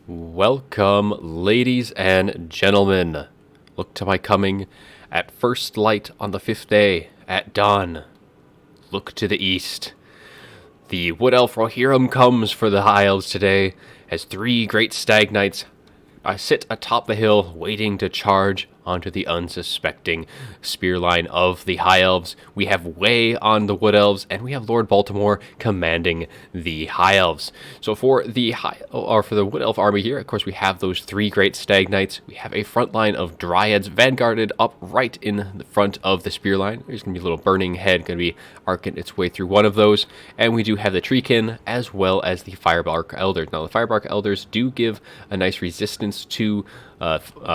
Welcome, ladies and gentlemen. Look to my coming at first light on the 5th day, at dawn. Look to the east. The Wood Elf Rohirrim comes for the High Elves today, as 3 great stag knights sit atop the hill, waiting to charge onto the unsuspecting spear line of the High Elves. We have Way on the Wood Elves, and we have Lord Baltimore commanding the High Elves. So for the Wood Elf army here, of course, we have those 3 great stag knights. We have a front line of dryads vanguarded up right in the front of the spear line. There's going to be a little burning head going to be arcing its way through one of those, and we do have the treekin as well as the firebark elders. Now the firebark elders do give a nice resistance to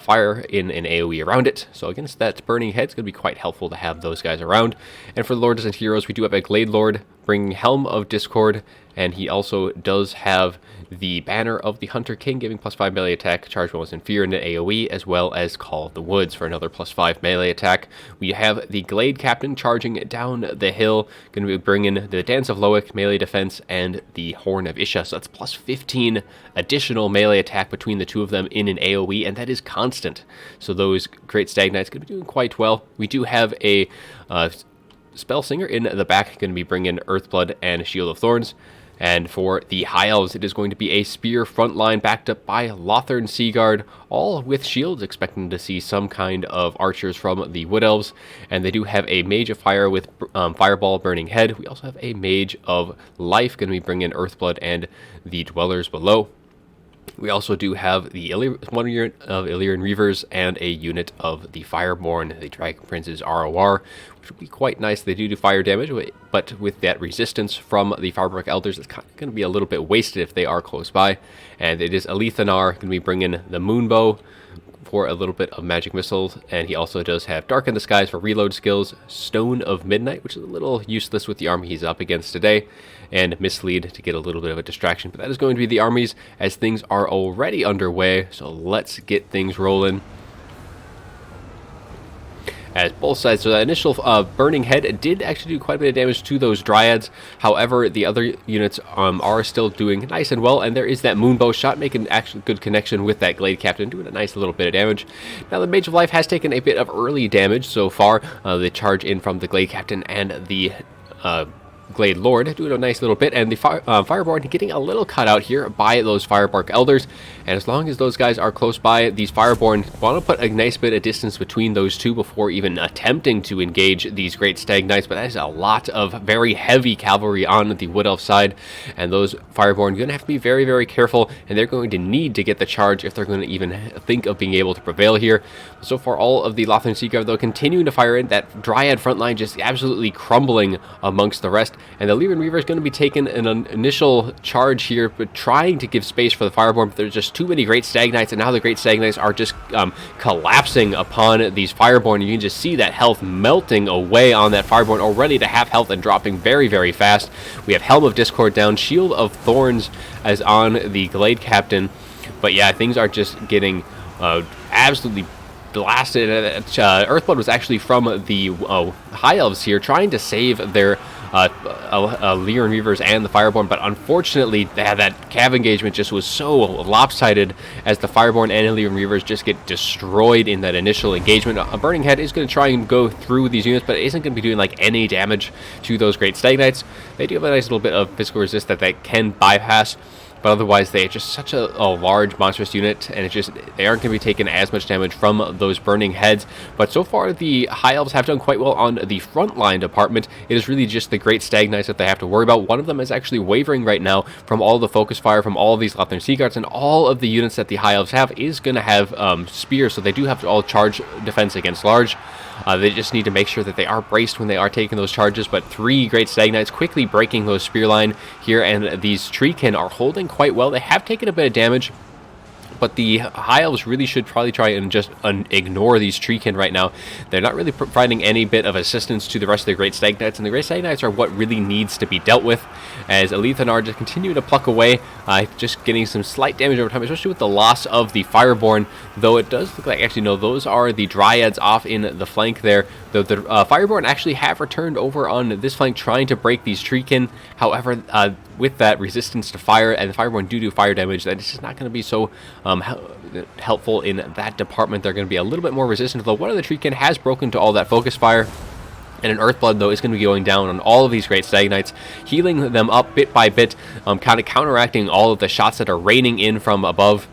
fire in an AoE around it, so against that burning head, it's going to be quite helpful to have those guys around. And for the Lords and Heroes, we do have a Glade Lord bringing Helm of Discord, and he also does have the Banner of the Hunter King, giving +5 melee attack, charge bonus and fear into AoE, as well as Call of the Woods for another +5 melee attack. We have the Glade Captain charging down the hill, going to be bringing the Dance of Loic, melee defense, and the Horn of Isha, so that's +15 additional melee attack between the two of them in an AoE, and that is constant. So those great stag knights going to be doing quite well. We do have a Spell Singer in the back, going to be bringing Earthblood and Shield of Thorns. And for the High Elves, it is going to be a Spear front line backed up by Lothern Seaguard, all with shields, expecting to see some kind of archers from the Wood Elves. And they do have a Mage of Fire with Fireball Burning Head. We also have a Mage of Life, going to be bringing Earthblood and the Dwellers Below. We also do have one unit of Illyrian Reavers and a unit of the Fireborn, the Dragon Prince's ROR, which would be quite nice. They do fire damage, but with that resistance from the Firebark Elders, it's kind of going to be a little bit wasted if they are close by. And it is Alethanar going to be bringing the Moonbow for a little bit of magic missiles, and he also does have Dark in the Skies for reload skills, Stone of Midnight, which is a little useless with the army he's up against today, and Mislead to get a little bit of a distraction. But that is going to be the armies as things are already underway, so let's get things rolling. As both sides, so that initial burning head did actually do quite a bit of damage to those dryads. However, the other units are still doing nice and well, and there is that Moonbow shot making actually good connection with that Glade Captain, doing a nice little bit of damage. Now the Mage of Life has taken a bit of early damage so far. The charge in from the Glade Captain and the Glade Lord doing a nice little bit, and the Fireborn getting a little cut out here by those Firebark Elders. And as long as those guys are close by, these Fireborn want to put a nice bit of distance between those two before even attempting to engage these great stag knights. But that is a lot of very heavy cavalry on the Wood Elf side, and those Fireborn are going to have to be very, very careful, and they're going to need to get the charge if they're going to even think of being able to prevail here. So far, all of the Lothern Seaguard, though, continuing to fire in. That Dryad front line just absolutely crumbling amongst the rest. And the Illyrian Reaver is going to be taking an initial charge here, but trying to give space for the Fireborn, but there's just too many great stag knights, and now the great stag knights are just collapsing upon these Fireborn. You can just see that health melting away on that Fireborn, already to half health and dropping very, very fast. We have Helm of Discord down, Shield of Thorns as on the Glade Captain. But yeah, things are just getting absolutely blasted. Earthblood was actually from the High Elves here, trying to save their Illyrian Reavers and the Fireborn, but unfortunately that cav engagement just was so lopsided as the Fireborn and Illyrian Reavers just get destroyed in that initial engagement. A Burning Head is going to try and go through these units, but it isn't going to be doing like any damage to those great stag knights. They do have a nice little bit of physical resist that they can bypass, but otherwise they are just such a large monstrous unit, and they aren't going to be taking as much damage from those burning heads. But so far the High Elves have done quite well on the front line department. It is really just the great stag knights that they have to worry about. One of them is actually wavering right now from all the focus fire from all of these Lothern Seaguards, and all of the units that the High Elves have is going to have spears, so they do have to all charge defense against large. They just need to make sure that they are braced when they are taking those charges, but 3 great stag knights quickly breaking those spear line here, and these treekin are holding quite well. They have taken a bit of damage, but the High Elves really should probably try and just ignore these treekin right now. They're not really providing any bit of assistance to the rest of the Great Stag Knights, and the Great Stag Knights are what really needs to be dealt with, as Alethanar just continue to pluck away, just getting some slight damage over time, especially with the loss of the Fireborn, though it does look like, actually no, those are the Dryads off in the flank there, though the Fireborn actually have returned over on this flank trying to break these treekin. However, with that resistance to fire, and the Fireborn do fire damage, that it's just not going to be so helpful in that department. They're going to be a little bit more resistant, though one of the Treekin has broken to all that focus fire. And an Earthblood, though, is going to be going down on all of these Great Stag Knights, healing them up bit by bit, kind of counteracting all of the shots that are raining in from above.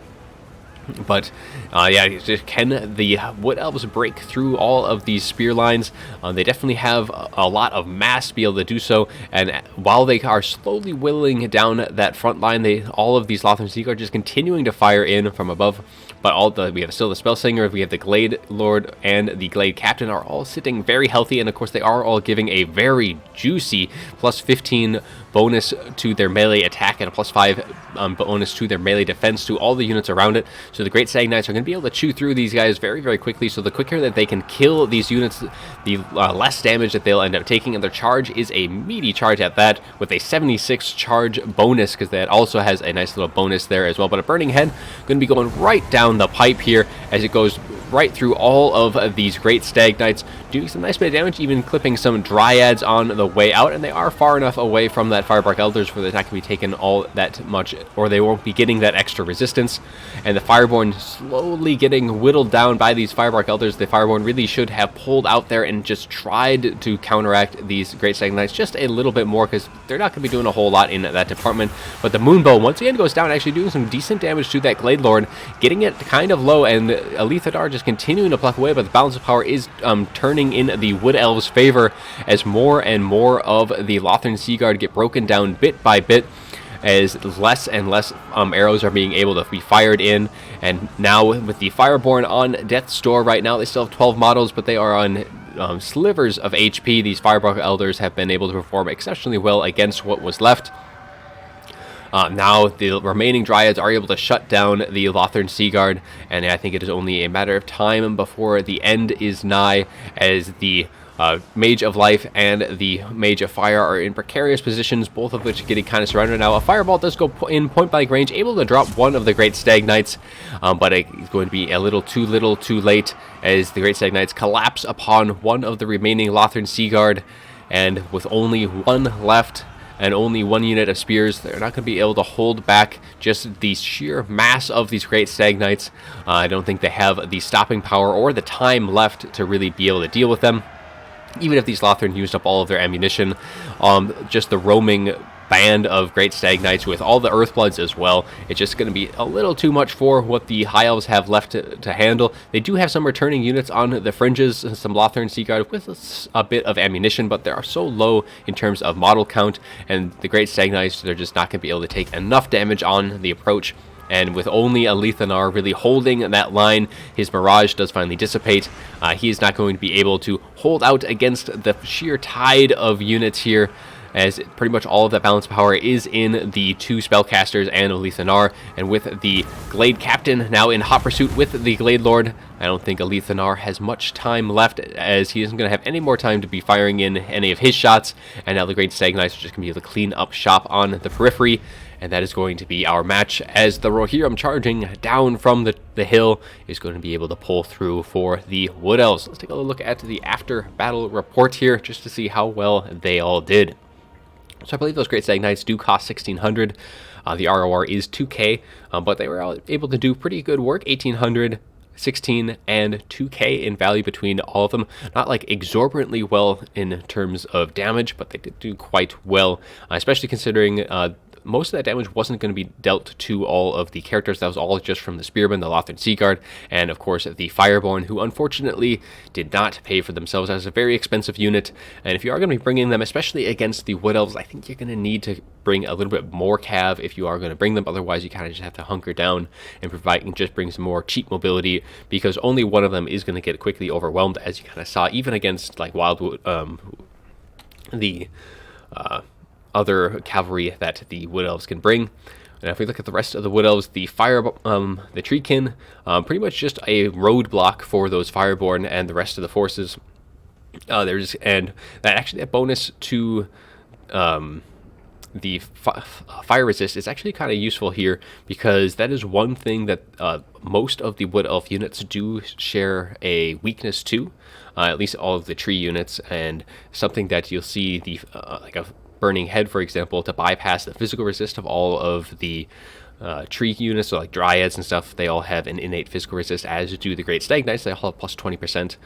But, yeah, can the Wood Elves break through all of these spear lines? They definitely have a lot of mass to be able to do so, and while they are slowly whittling down that front line, all of these Lothern Seaguard are just continuing to fire in from above. But we have still the Spellslinger, we have the Glade Lord, and the Glade Captain are all sitting very healthy, and of course they are all giving a very juicy plus 15 bonus to their melee attack and a plus 5 bonus to their melee defense to all the units around it. So the Great Stag Knights are going to be able to chew through these guys very, very quickly. So the quicker that they can kill these units, the less damage that they'll end up taking. And their charge is a meaty charge at that, with a 76 charge bonus, because that also has a nice little bonus there as well. But a Burning Head going to be going right down the pipe here as it goes right through all of these Great Stag Knights, doing some nice bit of damage, even clipping some Dryads on the way out, and they are far enough away from that Firebark Elders where they're not going to be taking all that much, or they won't be getting that extra resistance. And the Fireborn slowly getting whittled down by these Firebark Elders. The Fireborn really should have pulled out there and just tried to counteract these Great Stag Knights just a little bit more, because they're not going to be doing a whole lot in that department. But the Moonbow once again goes down, actually doing some decent damage to that Glade Lord, getting it kind of low, and Alethadar just continuing to pluck away, but the balance of power is turning in the Wood Elves' favor as more and more of the Lothern Seaguard get broken down bit by bit, as less and less arrows are being able to be fired in. And now with the Fireborn on death's door right now, they still have 12 models, but they are on slivers of HP. These Firebark Elders have been able to perform exceptionally well against what was left. Now the remaining Dryads are able to shut down the Lothern Seaguard, and I think it is only a matter of time before the end is nigh, as the Mage of Life and the Mage of Fire are in precarious positions, both of which are getting kind of surrounded now. A Fireball does go in point-blank range, able to drop one of the Great Stag Knights, but it's going to be a little too late, as the Great Stag Knights collapse upon one of the remaining Lothern Seaguard, and with only one left, and only one unit of spears, they're not going to be able to hold back just the sheer mass of these Great Stag Knights. I don't think they have the stopping power or the time left to really be able to deal with them. Even if these Lothern used up all of their ammunition, just the roaming band of Great Stag Knights with all the Earthbloods as well, it's just going to be a little too much for what the High Elves have left to handle. They do have some returning units on the fringes, some Lothern Seaguard with a bit of ammunition, but they are so low in terms of model count, and the Great Stag Knights, they're just not going to be able to take enough damage on the approach. And with only Alethanar really holding that line, his Mirage does finally dissipate. He is not going to be able to hold out against the sheer tide of units here, as pretty much all of that balance power is in the two spellcasters and Alethanar. And with the Glade Captain now in hot pursuit with the Glade Lord, I don't think Alethanar has much time left, as he isn't going to have any more time to be firing in any of his shots. And now the Great Stag Knights are just going to be able to clean up shop on the periphery. And that is going to be our match, as the Rohirrim charging down from the hill is going to be able to pull through for the Wood Elves. Let's take a look at the after battle report here, just to see how well they all did. So I believe those Great Stag Knights do cost 1,600. The ROR is 2k, but they were able to do pretty good work. 1,800, 16, and 2k in value between all of them. Not like exorbitantly well in terms of damage, but they did do quite well, especially considering most of that damage wasn't going to be dealt to all of the characters. That was all just from the Spearmen, the Lothern Seaguard, and of course the Fireborn, who unfortunately did not pay for themselves as a very expensive unit. And if you are going to be bringing them, especially against the Wood Elves, I think you're going to need to bring a little bit more cav if you are going to bring them. Otherwise, you kind of just have to hunker down and just bring some more cheap mobility, because only one of them is going to get quickly overwhelmed, as you kind of saw even against like Wildwood, the other cavalry that the Wood Elves can bring. And if we look at the rest of the Wood Elves, the Treekin, pretty much just a roadblock for those Fireborn and the rest of the forces. And that bonus to the fire resist is actually kind of useful here, because that is one thing that most of the Wood Elf units do share a weakness to, at least all of the tree units, and something that you'll see the like a Burning Head, for example, to bypass the physical resist of all of the tree units, so like Dryads and stuff. They all have an innate physical resist, as do the Great Stag Knights. They all have plus 20%.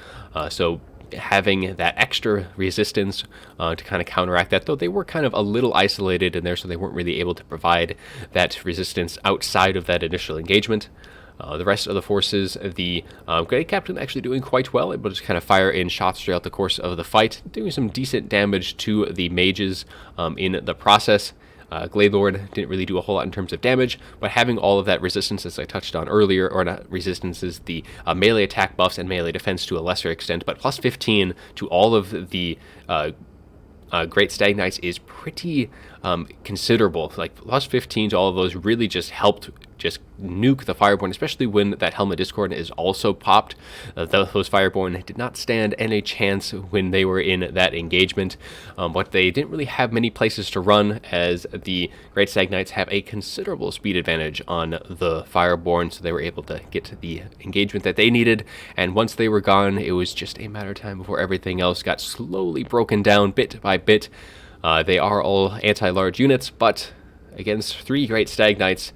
So having that extra resistance to kind of counteract that, though they were kind of a little isolated in there, so they weren't really able to provide that resistance outside of that initial engagement. The rest of the forces, the Great Captain actually doing quite well, able to just kind of fire in shots throughout the course of the fight, doing some decent damage to the mages in the process. Glade Lord didn't really do a whole lot in terms of damage, but having all of that resistance, as I touched on earlier, or not resistances, the melee attack buffs and melee defense to a lesser extent, but plus 15 to all of the Great Stag Knights is pretty considerable. Like, plus 15 to all of those really just helped just nuke the Fireborn, especially when that Helmet Discord is also popped. Those Fireborn did not stand any chance when they were in that engagement, but they didn't really have many places to run, as the Great Stag Knights have a considerable speed advantage on the Fireborn, so they were able to get the engagement that they needed, and once they were gone, it was just a matter of time before everything else got slowly broken down bit by bit. They are all anti-large units, but against 3 Great Stag Knights,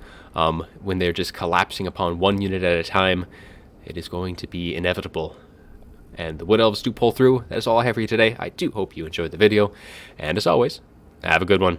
when they're just collapsing upon one unit at a time, it is going to be inevitable. And the Wood Elves do pull through. That is all I have for you today. I do hope you enjoyed the video, and as always, have a good one.